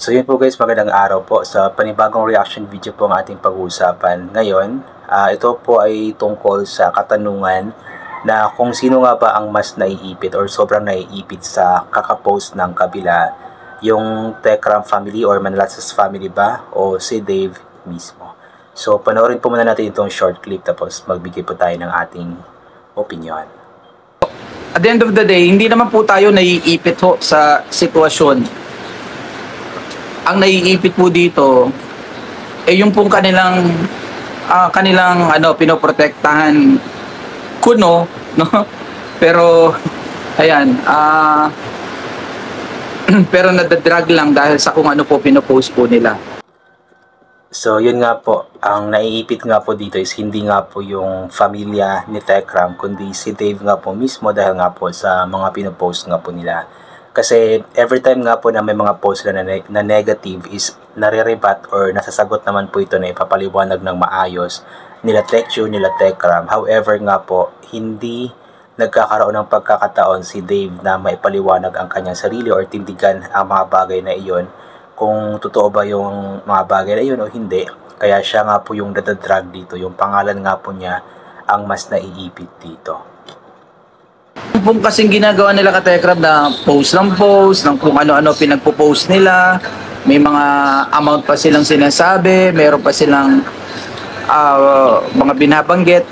So yun po guys, magandang araw po. Sa panibagong reaction video po ang ating pag-uusapan ngayon. Ito po ay tungkol sa katanungan na kung sino nga ba ang mas naiipit or sobrang naiipit sa kakapost ng kabila, yung Tekram family or Manalasas family ba o si Dave mismo. So panoorin po muna natin itong short clip tapos magbigay po tayo ng ating opinion. At the end of the day, hindi naman po tayo naiipit ho sa sitwasyon. Ang naiipit po dito yung pong kanilang pinoprotektahan kuno, no? Pero ayan, pero nadadrag lang dahil sa kung ano po pinopost po nila. So yun nga po, ang naiipit nga po dito is hindi nga po yung familia ni Tekram kundi si Dave nga po mismo dahil nga po sa mga pinopost nga po nila. Kasi every time nga po na may mga post na negative is nare-rebut or nasasagot naman po ito na ipapaliwanag ng maayos nila Tekchu, nila Tekram. However nga po, hindi nagkakaroon ng pagkakataon si Dave na maipaliwanag ang kanyang sarili or tindigan ang mga bagay na iyon kung totoo ba yung mga bagay na iyon o hindi. Kaya siya nga po yung nadadrag dito, yung pangalan nga po niya ang mas naiipit dito. Kung kasing ginagawa nila ka-Tekram na post ng kung ano-ano pinagpo-post nila, may mga amount pa silang sinasabi, meron pa silang mga binabanggit.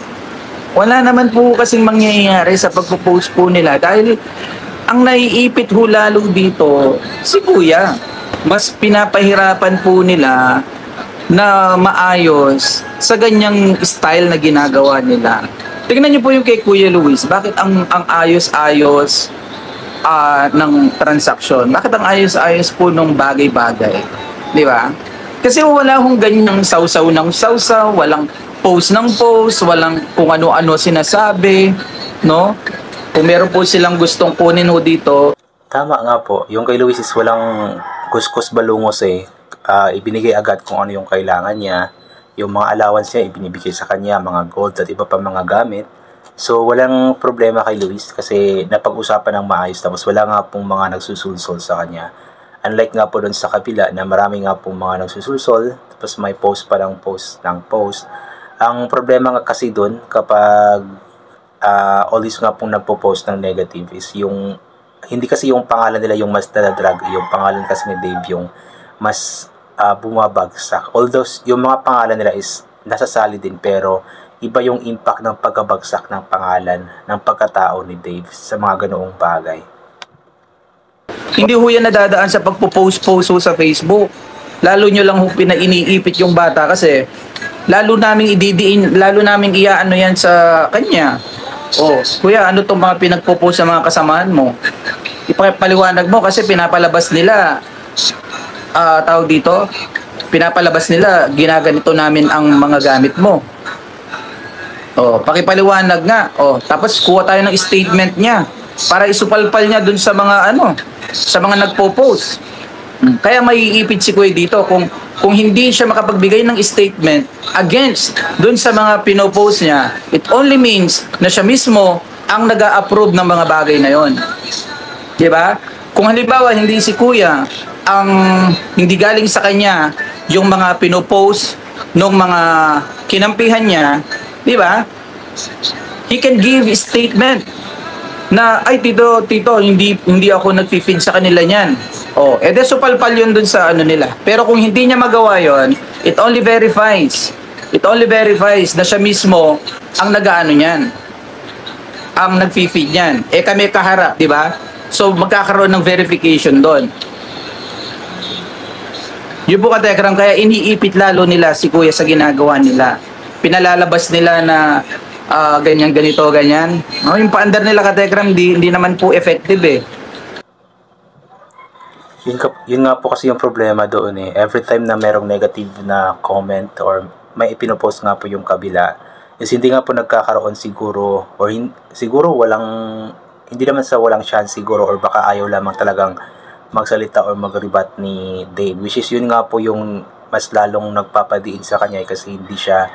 Wala naman po kasing mangyayari sa pagpo-post po nila dahil ang naiipit ho lalo dito si Kuya. Mas pinapahirapan po nila na maayos sa ganyang style na ginagawa nila. Tingnan niyo po yung kay Kuya Luis. Bakit ang ayos-ayos ng transaksyon? Bakit ang ayos-ayos po ng bagay-bagay? Di ba? Kasi wala hong ganyang sausaw ng sausaw, walang post ng post, walang kung ano-ano sinasabi, no? Kung meron po silang gustong kunin ho dito. Tama nga po. Yung kay Luis is walang kuskus balungos eh. Ibinigay agad kung ano yung kailangan niya. Yung mga allowance niya, ibinibigay sa kanya, mga gold at iba pa mga gamit. So, walang problema kay Luis kasi napag-usapan ng maayos tapos wala nga pong mga nagsusulsol sa kanya. Unlike nga po doon sa kabila na marami nga pong mga nagsusulsol tapos may post pa ng post ng post. Ang problema nga kasi doon kapag always nga pong nagpo-post ng negative is yung hindi kasi yung pangalan nila yung mas nadadrag, yung pangalan kasi ni Dave yung mas bumabagsak. Although yung mga pangalan nila is nasasali din pero iba yung impact ng pagkabagsak ng pangalan ng pagkatao ni Dave sa mga ganoong bagay. Hindi ho yan nadadaan sa pagpo-post sa Facebook. Lalo nyo lang ho iniipit yung bata kasi lalo naming iaano yan sa kanya. Oh, kuya, ano tong mga pinagpo-post sa mga kasamaan mo? Ipapaliwanag mo kasi pinapalabas nila tawag dito, pinapalabas nila, ginaganito namin ang mga gamit mo. Oh, pakipaliwanag nga. Oh, tapos kuha tayo ng statement niya para isupalpal niya dun sa mga sa mga nagpo-post. Kaya maiipit si Kuya dito kung hindi siya makapagbigay ng statement against dun sa mga pinopost niya, it only means na siya mismo ang nag-a-approve ng mga bagay na yon. 'Di ba? Kung halimbawa hindi si Kuya ang hindi galing sa kanya yung mga pinopost ng mga kinampihan niya, di ba? He can give a statement na ay tito, hindi ako nagfi-feed sa kanila niyan. Oh, ede supalpal yun dun sa ano nila. Pero kung hindi niya magawa yon, it only verifies na siya mismo ang nag-aano niyan. Ang nagfi-feed niyan. Kami kaharap, di ba? So magkakaroon ng verification doon. Yun po ka-Tekram, kaya iniipit lalo nila si Kuya sa ginagawa nila. Pinalalabas nila na ganyan, ganito, ganyan. Yung paandar nila ka-Tekram, hindi naman po effective eh. Yun nga po kasi yung problema doon eh. Every time na merong negative na comment or may ipinopost nga po yung kabila, is hindi nga po nagkakaroon siguro or siguro hindi naman sa walang chance siguro or baka ayaw lamang talagang magsalita or mag-rebut ni Dave, which is yun nga po yung mas lalong nagpapadiin sa kanya kasi hindi siya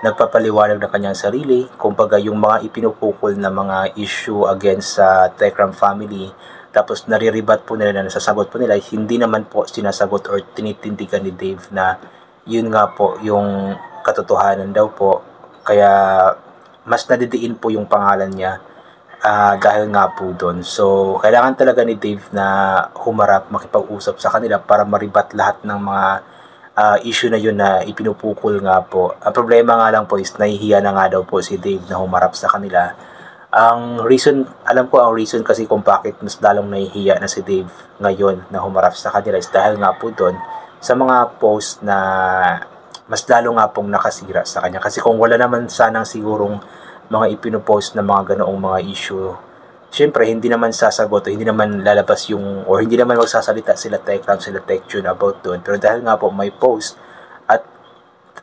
nagpapaliwanag ng kanyang sarili. Kumbaga yung mga ipinupukol na mga issue against sa Tekram family Tapos nariribat po nila na nasasagot po nila, hindi naman po sinasagot or tinitindigan ni Dave na yun nga po yung katotohanan daw po. Kaya mas nadidiin po yung pangalan niya dahil nga po doon. So kailangan talaga ni Dave na humarap, makipag-usap sa kanila para maribat lahat ng mga issue na yun na ipinupukol nga po. Ang problema nga lang po is nahihiya na nga daw po si Dave na humarap sa kanila. Ang reason, alam ko ang reason kasi kung bakit mas lalong nahihiya na si Dave ngayon na humarap sa kanila is dahil nga po doon sa mga post na mas lalo nga pong nakasira sa kanya. Kasi kung wala naman sanang sigurong mga ipinopost na mga ganoong mga issue, syempre hindi naman sasagot o hindi naman lalabas yung, or hindi naman magsasalita sila Tekram, sila Tekjun about doon. Pero dahil nga po may post at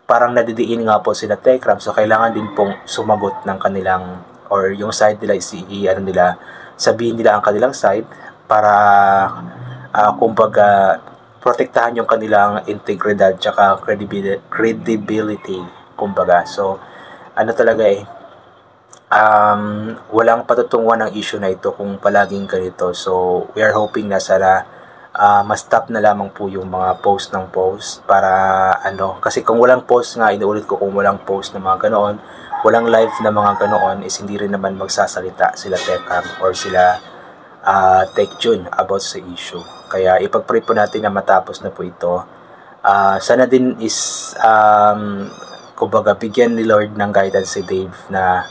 parang nadidiin nga po sila Tekram, so kailangan din pong sumagot ng kanilang, or yung side nila is sabihin nila ang kanilang side para kumbaga protektahan yung kanilang integridad tsaka credibility kumbaga. So ano talaga walang patutunguhan ng issue na ito kung palaging ganito. So we are hoping na sana ma-stop na lamang po yung mga post ng post para kasi kung walang post nga, inuulit ko, kung walang post na mga ganoon, walang live na mga ganoon, is hindi rin naman magsasalita sila Tekram or sila Tekjun about sa issue. Kaya ipag-pray po natin na matapos na po ito. Sana din is kumbaga bigyan ni Lord ng guidance si Dave na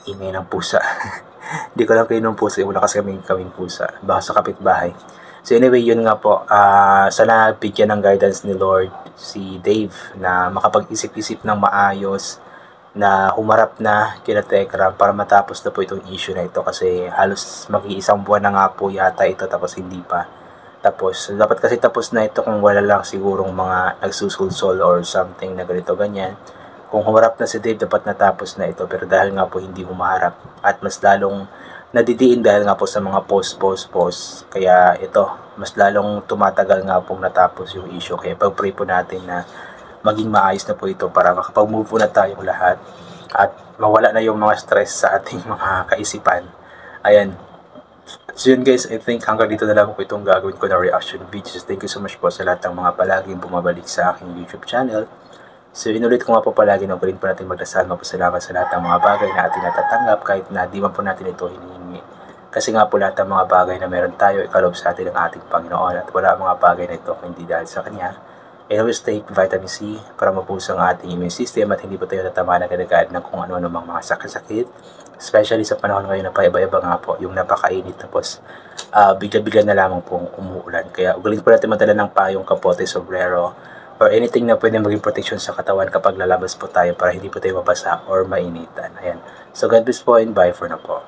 ingay ng pusa. Hindi ko lang kayo ng pusa, wala kasi kaming pusa, baka sa kapitbahay. So anyway, yun nga po, sana bigyan ng guidance ni Lord si Dave na makapag-isip-isip ng maayos, na humarap na kina Tekram para matapos na po itong issue na ito, kasi halos mag-iisang buwan na nga po yata ito tapos hindi pa tapos. Dapat kasi tapos na ito kung wala lang sigurong mga nagsusulsol or something na ganito ganyan. Kung humarap na si Dave, dapat natapos na ito, pero dahil nga po hindi humaharap at mas lalong nadidiin dahil nga po sa mga post, kaya ito mas lalong tumatagal nga pong natapos yung issue. Kaya pag-pray po natin na maging maayos na po ito para makapag-move na tayong lahat at mawala na yung mga stress sa ating mga kaisipan. Ayan. So yun guys, I think hanggang dito na lang po itong gagawin ko na reaction videos. Thank you so much po sa lahat ng mga palaging bumabalik sa aking YouTube channel. So inulit ko nga po palagi na ulit po natin magdasal, mapasalamat sa lahat ng mga bagay na ating natatanggap kahit na di man po natin ito hinihingi. Kasi nga po lahat ng mga bagay na meron tayo, ikalob sa atin ng ating Panginoon, at wala mga bagay na ito kung hindi dahil sa Kanya. And always take vitamin C para mapuso ang ating immune system at hindi po tayo tatamaan agad-agad ng kung ano-ano mga sakit-sakit. Especially sa panahon ngayon na paiba-iba nga po yung napakainit, tapos bigla-bigla na lamang pong umuulan. Kaya ugaling po natin madala ng payong, kapote, sombrero, or anything na pwede maging protection sa katawan kapag lalabas po tayo para hindi po tayo mabasa or mainitan. Ayan. So God bless po and bye for now po.